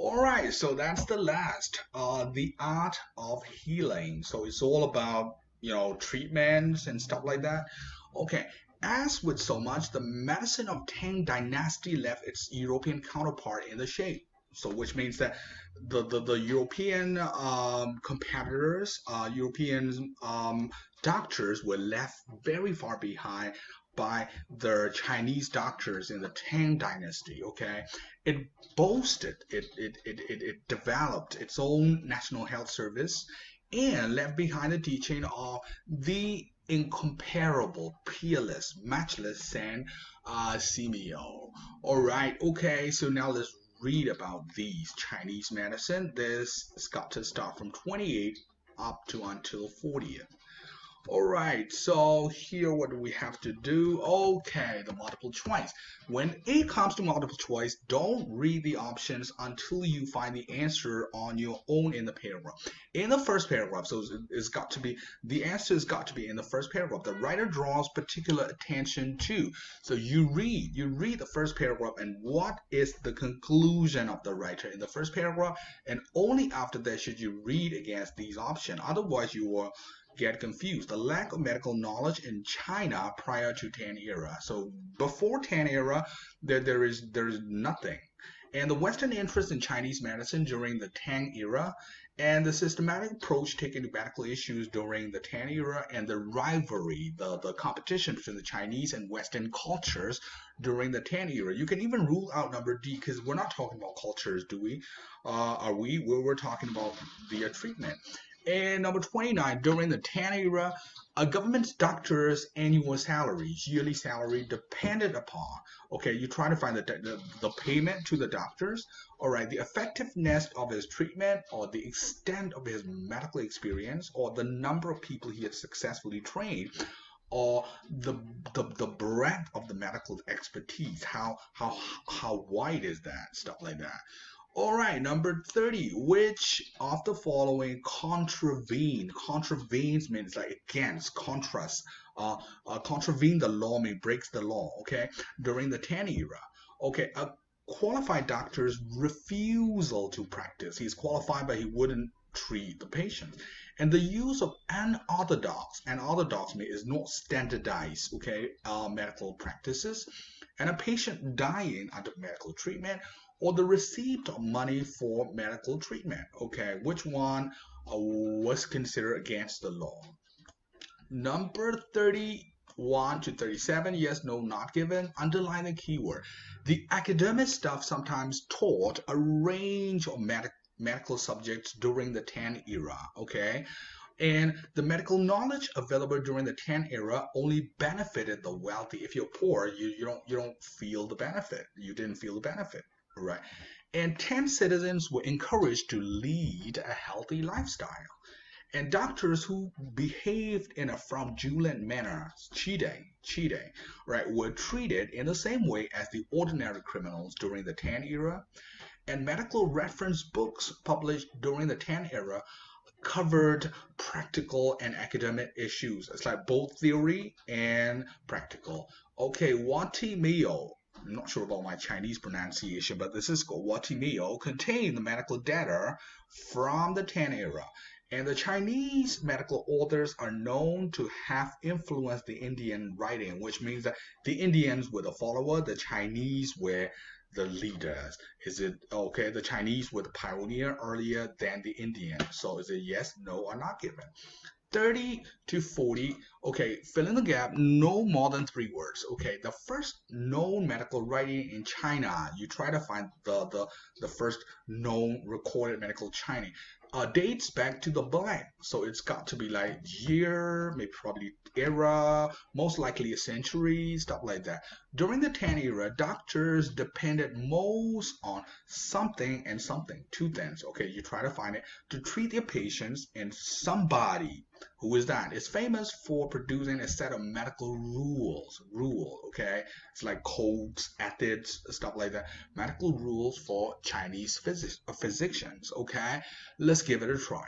All right, so that's the last, the art of healing. So it's all about, treatments and stuff like that. Okay, as with so much, the medicine of Tang Dynasty left its European counterpart in the shade. So which means that the European competitors, European doctors were left very far behind by the Chinese doctors in the Tang Dynasty. Okay, it boasted, it developed its own national health service and left behind the teaching of the incomparable, peerless, matchless San Simeo. All right, okay, so now let's read about these Chinese medicine. This has got to start from 28 up to until 40th. All right, so here what do we have to do? Okay, the multiple choice. When it comes to multiple choice, don't read the options until you find the answer on your own in the paragraph. In the first paragraph, so it's got to be, the answer has got to be in the first paragraph. The writer draws particular attention to. So you read the first paragraph and what is the conclusion of the writer in the first paragraph, and only after that should you read against these options. Otherwise, you will get confused. The lack of medical knowledge in China prior to Tan era. So before Tan era, there is nothing. And the Western interest in Chinese medicine during the Tang era, and the systematic approach taken to medical issues during the Tang era, and the rivalry, the competition between the Chinese and Western cultures during the Tang era. You can even rule out number D because we're not talking about cultures, do we? Are we? We're talking about the treatment. And number 29, during the Tan era, a government doctor's annual salaries, yearly salary depended upon, okay, you try to find the payment to the doctors, all right, the effectiveness of his treatment, or the extent of his medical experience, or the number of people he had successfully trained, or the breadth of the medical expertise, how wide is that, stuff like that. All right, number 30. Which of the following contravenes means like against, contrast. Contravene the law means breaks the law, okay? During the Tan era. Okay, a qualified doctor's refusal to practice. He's qualified, but he wouldn't treat the patient. And the use of unorthodox means is not standardized, okay, medical practices. And a patient dying under medical treatment, or the receipt of money for medical treatment. Okay, which one was considered against the law? Number 31 to 37, yes, no, not given. Underline the keyword. The academic staff sometimes taught a range of medical subjects during the Tan era. Okay, and the medical knowledge available during the Tan era only benefited the wealthy. If you're poor, you don't feel the benefit. You didn't feel the benefit, right? And Tan citizens were encouraged to lead a healthy lifestyle. And doctors who behaved in a fraudulent manner, cheating, right, were treated in the same way as the ordinary criminals during the Tan era. And medical reference books published during the Tan era covered practical and academic issues. It's like both theory and practical. Okay, Wati Mio. I'm not sure about my Chinese pronunciation, but this is called Wati Mio, contain the medical data from the Tan era. And the Chinese medical authors are known to have influenced the Indian writing, which means that the Indians were the follower, the Chinese were the leaders. Is it okay? The Chinese were the pioneer earlier than the Indians. So is it yes, no, or not given? 30 to 40. Okay, fill in the gap, no more than 3 words. Okay, the first known medical writing in China, you try to find the first known recorded medical China, dates back to the blank. So it's got to be like year, maybe probably era, most likely a century, stuff like that. During the Tan era, doctors depended most on something and something, two things. Okay, you try to find it to treat their patients, and somebody who is that is famous for producing a set of medical okay, it's like codes, ethics, stuff like that, medical rules for Chinese physicians. Okay, let's give it a try.